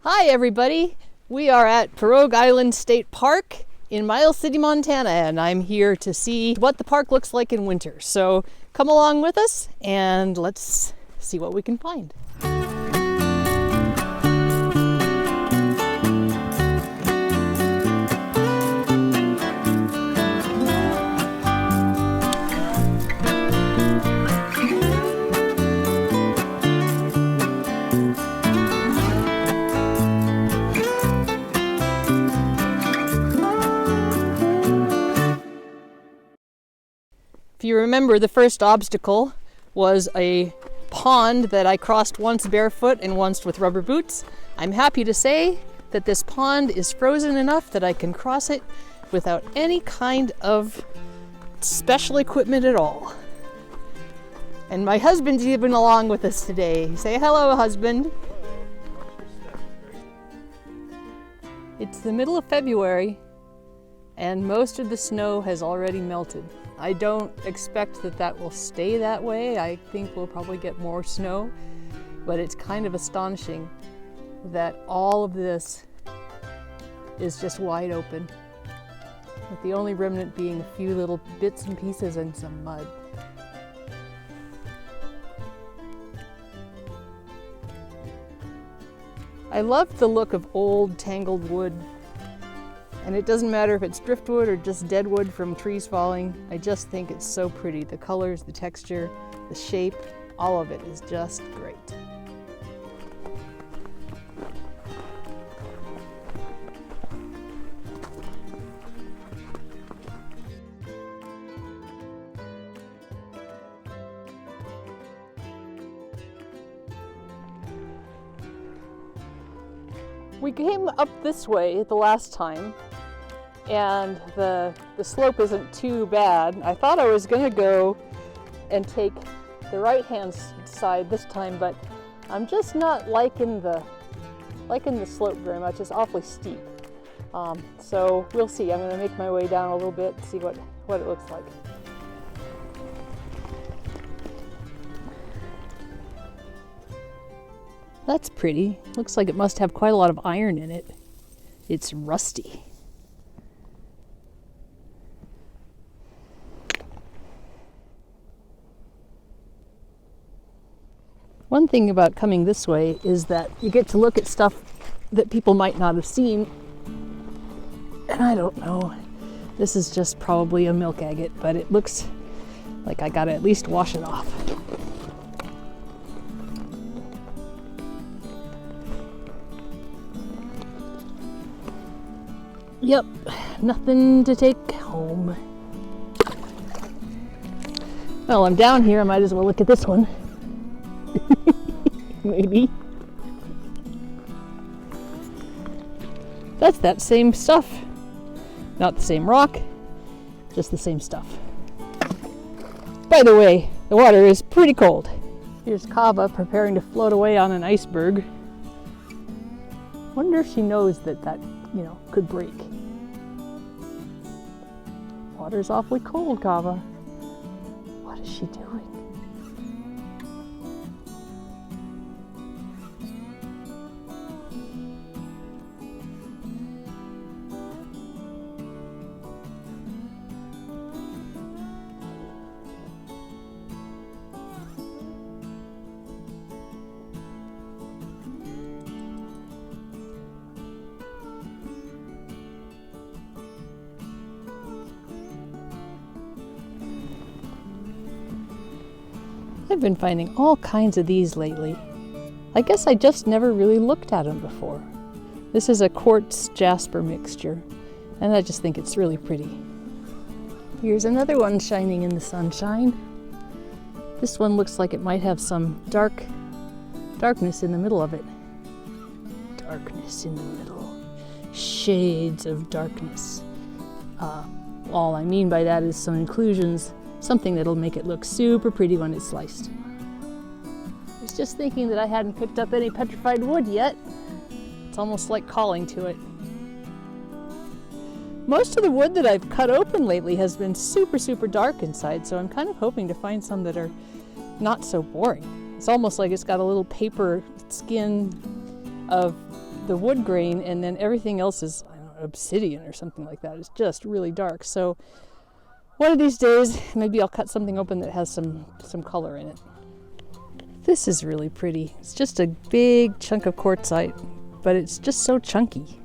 Hi everybody! We are at Pirogue Island State Park in Miles City, Montana, and I'm here to see what the park looks like in winter. So come along with us and let's see what we can find. If you remember, the first obstacle was a pond that I crossed once barefoot and once with rubber boots. I'm happy to say that this pond is frozen enough that I can cross it without any kind of special equipment at all. And my husband's even along with us today. Say hello, husband. It's the middle of February and most of the snow has already melted. I don't expect that will stay that way. I think we'll probably get more snow, but it's kind of astonishing that all of this is just wide open, with the only remnant being a few little bits and pieces and some mud. I love the look of old tangled wood. And it doesn't matter if it's driftwood or just dead wood from trees falling. I just think it's so pretty. The colors, the texture, the shape, all of it is just great. We came up this way the last time, and the slope isn't too bad. I thought I was going to go and take the right-hand side this time, but I'm just not liking the slope very much. It's awfully steep. So we'll see. I'm going to make my way down a little bit and see what it looks like. That's pretty. Looks like it must have quite a lot of iron in it. It's rusty. One thing about coming this way is that you get to look at stuff that people might not have seen. And I don't know. This is just probably a milk agate, but it looks like I gotta at least wash it off. Yep, nothing to take home. Well, I'm down here, I might as well look at this one. Maybe. That's that same stuff. Not the same rock, just the same stuff. By the way, the water is pretty cold. Here's Kava preparing to float away on an iceberg. Wonder if she knows that could break. Water's awfully cold, Kava. What is she doing? I've been finding all kinds of these lately. I guess I just never really looked at them before. This is a quartz jasper mixture, and I just think it's really pretty. Here's another one shining in the sunshine. This one looks like it might have some darkness in the middle of it. Darkness in the middle. Shades of darkness. All I mean by that is some inclusions. Something that'll make it look super pretty when it's sliced. I was just thinking that I hadn't picked up any petrified wood yet. It's almost like calling to it. Most of the wood that I've cut open lately has been super, super dark inside, so I'm kind of hoping to find some that are not so boring. It's almost like it's got a little paper skin of the wood grain, and then everything else is, I don't know, obsidian or something like that. It's just really dark. So one of these days, maybe I'll cut something open that has some color in it. This is really pretty. It's just a big chunk of quartzite, but it's just so chunky.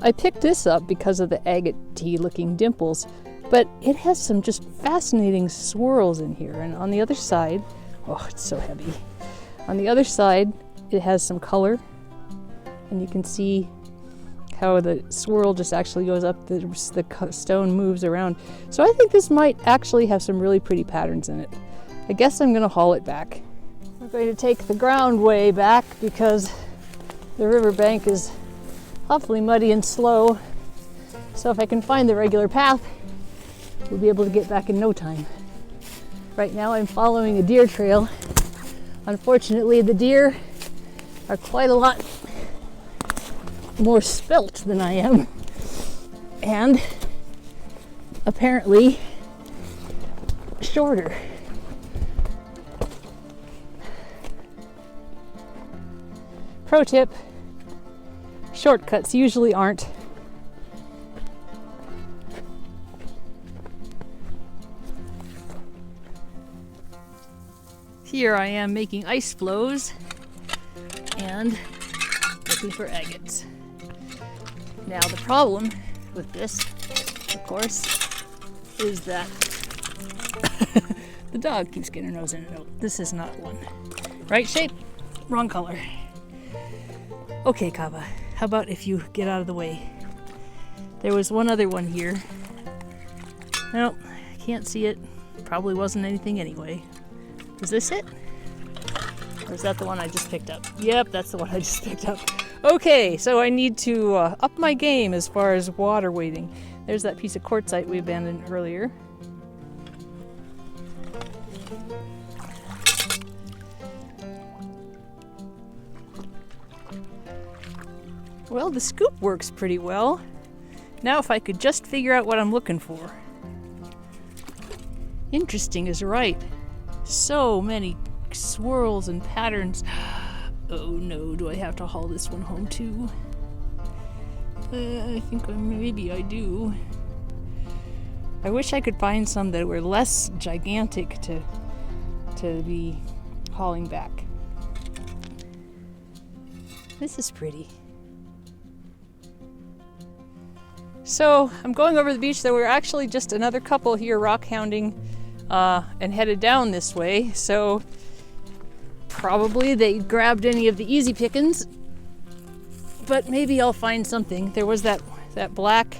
I picked this up because of the agate-y looking dimples, but it has some just fascinating swirls in here. And on the other side, oh, it's so heavy. On the other side, it has some color, and you can see how the swirl just actually goes up, the stone moves around. So I think this might actually have some really pretty patterns in it. I guess I'm gonna haul it back. We're going to take the ground way back because the riverbank is awfully muddy and slow. So if I can find the regular path, we'll be able to get back in no time. Right now I'm following a deer trail. Unfortunately, the deer are quite a lot more spelt than I am, and apparently shorter. Pro tip, shortcuts usually aren't. Here I am making ice floes and looking for agates. Now the problem with this, of course, is that the dog keeps getting her nose in it. No, this is not one. Right shape, wrong color. Okay, Kava, how about if you get out of the way? There was one other one here. Nope, can't see it. Probably wasn't anything anyway. Is this it? Or is that the one I just picked up? Yep, that's the one I just picked up. Okay, so I need to up my game as far as water wading. There's that piece of quartzite we abandoned earlier. Well, the scoop works pretty well. Now if I could just figure out what I'm looking for. Interesting is right. So many swirls and patterns. Oh no, do I have to haul this one home too? I think maybe I do. I wish I could find some that were less gigantic to be hauling back. This is pretty. So I'm going over the beach. There were actually just another couple here rockhounding and headed down this way. So probably they grabbed any of the easy pickings, but maybe I'll find something. There was that black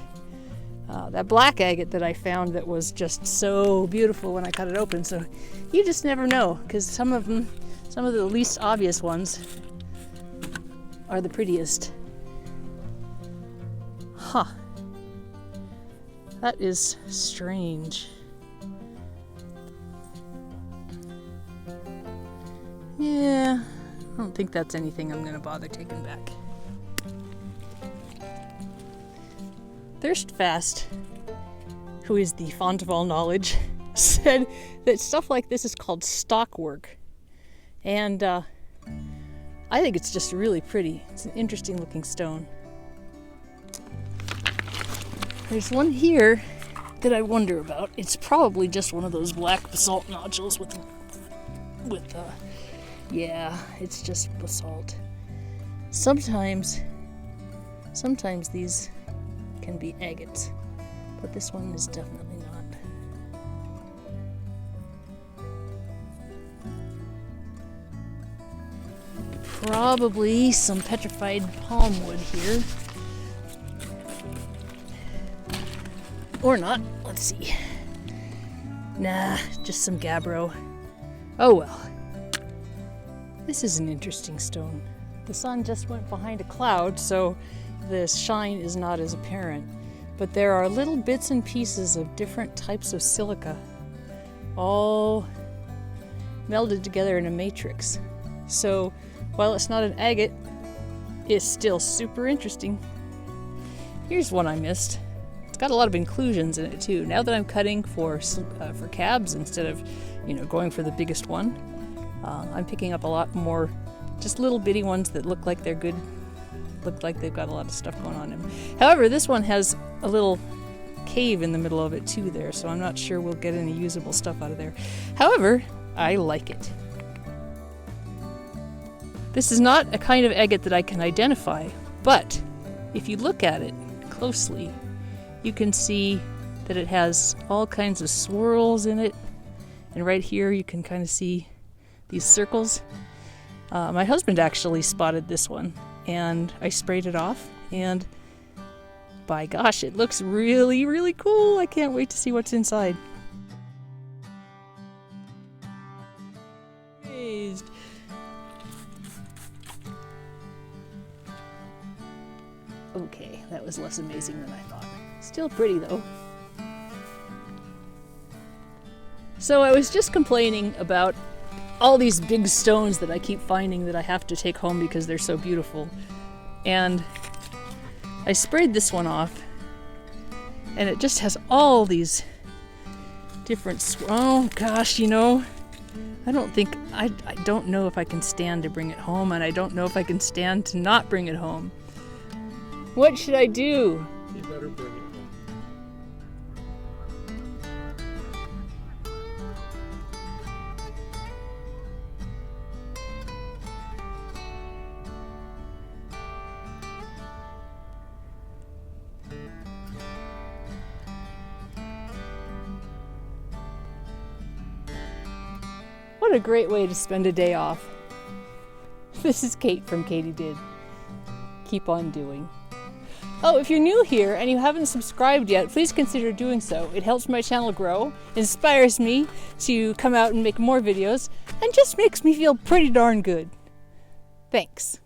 agate that I found that was just so beautiful when I cut it open. So you just never know, because some of the least obvious ones are the prettiest. Huh. That is strange. Yeah, I don't think that's anything I'm gonna bother taking back. Thirstfast, who is the font of all knowledge, said that stuff like this is called stockwork. And I think it's just really pretty. It's an interesting looking stone. There's one here that I wonder about. It's probably just one of those black basalt nodules with yeah, it's just basalt. Sometimes these can be agates, but this one is definitely not. Probably some petrified palm wood here. Or not. Let's see. Nah, just some gabbro. Oh well. This is an interesting stone. The sun just went behind a cloud, so the shine is not as apparent. But there are little bits and pieces of different types of silica, all melded together in a matrix. So while it's not an agate, it's still super interesting. Here's one I missed. got a lot of inclusions in it too. Now that I'm cutting for cabs instead of, going for the biggest one, I'm picking up a lot more just little bitty ones that look like they're good, look like they've got a lot of stuff going on in them. However, this one has a little cave in the middle of it too there, so I'm not sure we'll get any usable stuff out of there. However, I like it. This is not a kind of agate that I can identify, but if you look at it closely, you can see that it has all kinds of swirls in it, and right here you can kind of see these circles. My husband actually spotted this one, and I sprayed it off, and by gosh, it looks really, really cool. I can't wait to see what's inside. Okay, that was less amazing than I thought. Still pretty though. So I was just complaining about all these big stones that I keep finding that I have to take home because they're so beautiful. And I sprayed this one off, and it just has all these different oh gosh, I don't know if I can stand to bring it home, and I don't know if I can stand to not bring it home. What should I do? You better bring it home. What a great way to spend a day off. This is Kate from Katie Did. Keep on doing. Oh, if you're new here and you haven't subscribed yet, please consider doing so. It helps my channel grow, inspires me to come out and make more videos, and just makes me feel pretty darn good. Thanks.